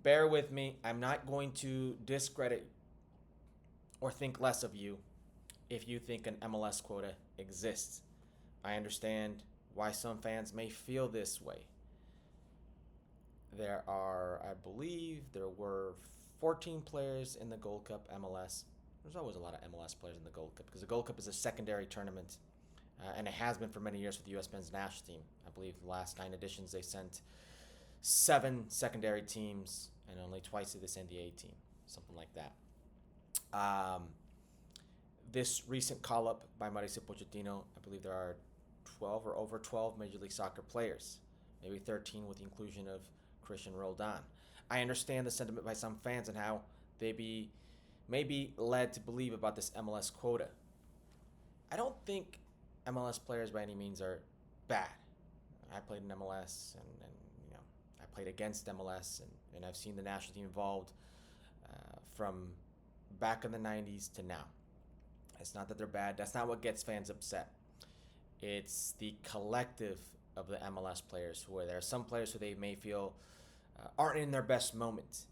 bear with me. I'm not going to discredit or think less of you if you think an MLS quota exists. I understand why some fans may feel this way. There are, I believe, there were 14 players in the Gold Cup MLS. There's always a lot of MLS players in the Gold Cup because the Gold Cup is a secondary tournament, and it has been for many years with the U.S. men's national team. I believe the last 9 editions they sent 7 secondary teams, and only twice did they send the A team, something like that. This recent call-up by Mauricio Pochettino, I believe there are 12 or over 12 Major League Soccer players, maybe 13 with the inclusion of Christian Roldan. I understand the sentiment by some fans and how they may be led to believe about this MLS quota. I don't think MLS players by any means are bad. I played in MLS, and I played against MLS, and I've seen the national team involved from back in the 90s to now. It's not that they're bad. That's not what gets fans upset. It's the collective of the MLS players who are there. Some players who they may feel aren't in their best moment,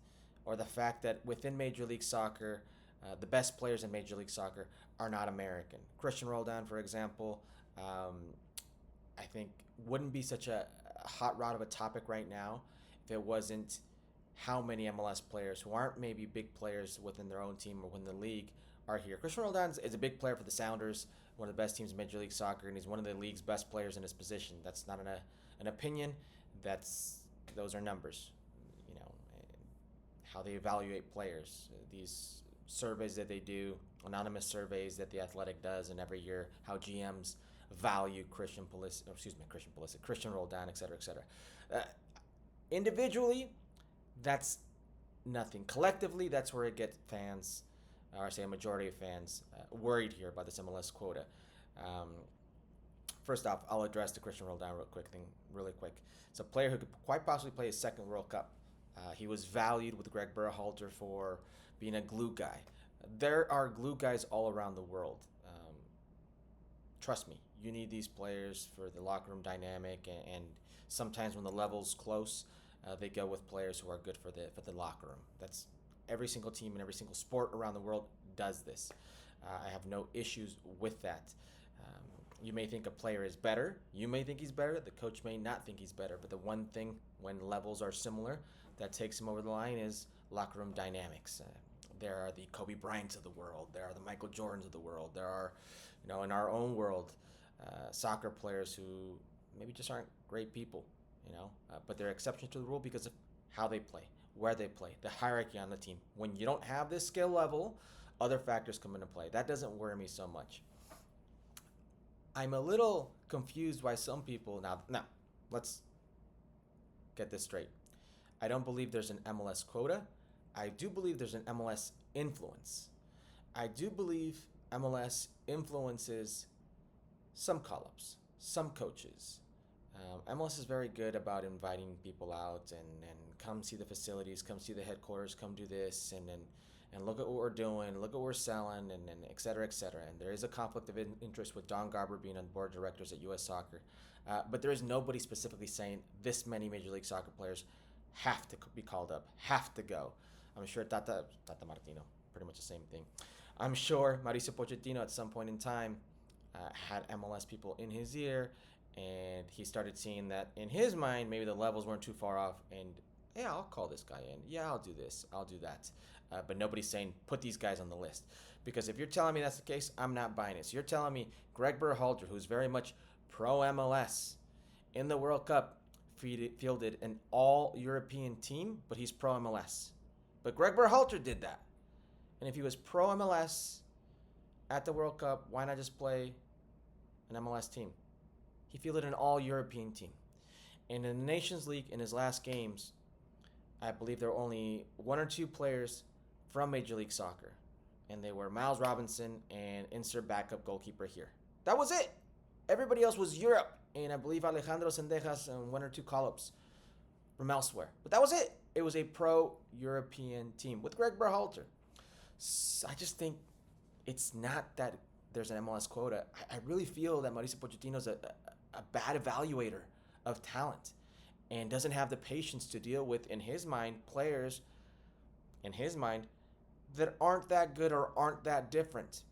or the fact that within Major League Soccer, the best players in Major League Soccer are not American. Christian Roldan, for example, I think wouldn't be such a hot rod of a topic right now if it wasn't how many MLS players who aren't maybe big players within their own team or within the league are here. Christian Roldan is a big player for the Sounders, one of the best teams in Major League Soccer, and he's one of the league's best players in his position. That's not an opinion. Those are numbers. How they evaluate players. These surveys that they do, anonymous surveys that the Athletic does, and every year how GMs value Christian Roldan, et cetera, et cetera. Individually, that's nothing. Collectively, that's where it gets fans, or I say a majority of fans, worried here about this MLS quota. First off, I'll address the Christian Roldan really quick. It's a player who could quite possibly play his second World Cup. He was valued with Greg Berhalter for being a glue guy. There are glue guys all around the world. Trust me, you need these players for the locker room dynamic, and sometimes when the level's close, they go with players who are good for the locker room. That's every single team and every single sport around the world does this. I have no issues with that. You may think a player is better. You may think he's better. The coach may not think he's better. But the one thing, when levels are similar, that takes him over the line is locker room dynamics. There are the Kobe Bryants of the world. There are the Michael Jordans of the world. There are, in our own world, soccer players who maybe just aren't great people, but they're exceptions to the rule because of how they play, where they play, the hierarchy on the team. When you don't have this skill level, other factors come into play. That doesn't worry me so much. I'm a little confused why some people now let's get this straight. I don't believe there's an MLS quota. I do believe there's an MLS influence. I do believe MLS influences some call-ups, some coaches. MLS is very good about inviting people out and come see the facilities, come see the headquarters, come do this, and look at what we're doing, look at what we're selling, and et cetera, et cetera. And there is a conflict of interest with Don Garber being on board of directors at U.S. Soccer. But there is nobody specifically saying this many Major League Soccer players have to be called up, have to go. I'm sure Tata Martino, pretty much the same thing. I'm sure Mauricio Pochettino at some point in time had MLS people in his ear, and he started seeing that in his mind, maybe the levels weren't too far off, and yeah, I'll call this guy in. Yeah, I'll do this. I'll do that. But nobody's saying, put these guys on the list. Because if you're telling me that's the case, I'm not buying it. So you're telling me Greg Berhalter, who's very much pro-MLS, in the World Cup, fielded an all-European team, but he's pro-MLS. But Greg Berhalter did that. And if he was pro-MLS at the World Cup, why not just play an MLS team? He fielded an all-European team. And in the Nations League, in his last games, I believe there were only 1 or 2 players from Major League Soccer. And they were Miles Robinson and insert backup goalkeeper here. That was it. Everybody else was Europe. And I believe Alejandro Sendejas and 1 or 2 call-ups from elsewhere. But that was it. It was a pro-European team with Greg Berhalter. So I just think it's not that there's an MLS quota. I really feel that Mauricio Pochettino is a bad evaluator of talent. and doesn't have the patience to deal with, in his mind, players, in his mind, that aren't that good or aren't that different.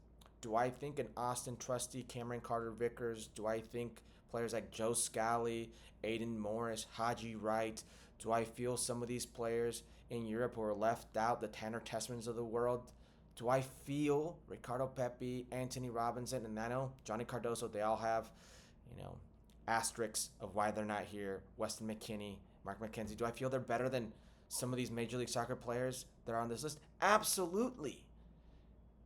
Do I think an Austin Trusty, Cameron Carter-Vickers, do I think players like Joe Scally, Aiden Morris, Haji Wright, do I feel some of these players in Europe who are left out, the Tanner Tessmans of the world, do I feel Ricardo Pepi, Anthony Robinson, and I know Johnny Cardoso, they all have, asterisks of why they're not here, Weston McKinney, Mark McKenzie, do I feel they're better than some of these Major League Soccer players that are on this list? Absolutely.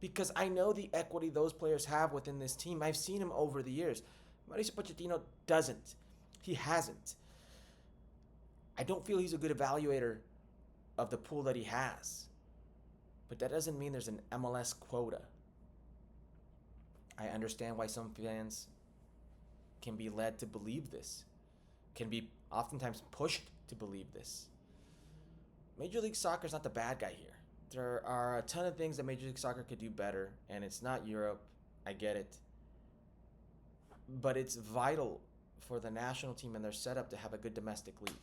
Because I know the equity those players have within this team. I've seen him over the years. Mauricio Pochettino doesn't. He hasn't. I don't feel he's a good evaluator of the pool that he has. But that doesn't mean there's an MLS quota. I understand why some fans can be led to believe this, can be oftentimes pushed to believe this. Major League Soccer is not the bad guy here. There are a ton of things that Major League Soccer could do better, and it's not Europe. I get it. But it's vital for the national team and their setup to have a good domestic league.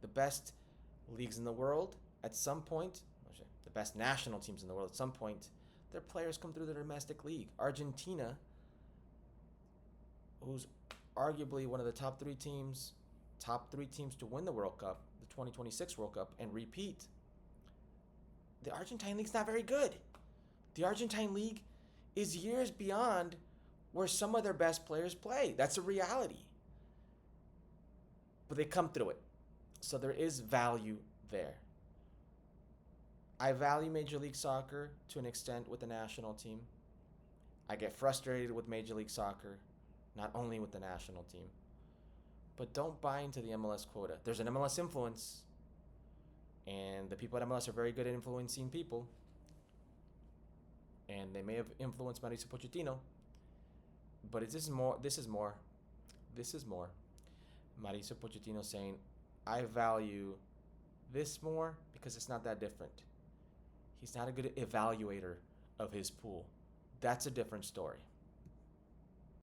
The best leagues in the world, at some point, the best national teams in the world, at some point, their players come through the domestic league. Argentina, who's arguably one of the top three teams to win the World Cup, the 2026 World Cup, and repeat. The Argentine League's not very good. The Argentine League is years beyond where some of their best players play. That's a reality. But they come through it. So there is value there. I value Major League Soccer to an extent with the national team. I get frustrated with Major League Soccer, not only with the national team. But don't buy into the MLS quota. There's an MLS influence. And the people at MLS are very good at influencing people. And they may have influenced Mauricio Pochettino. But this is more. Mauricio Pochettino saying, I value this more because it's not that different. He's not a good evaluator of his pool. That's a different story.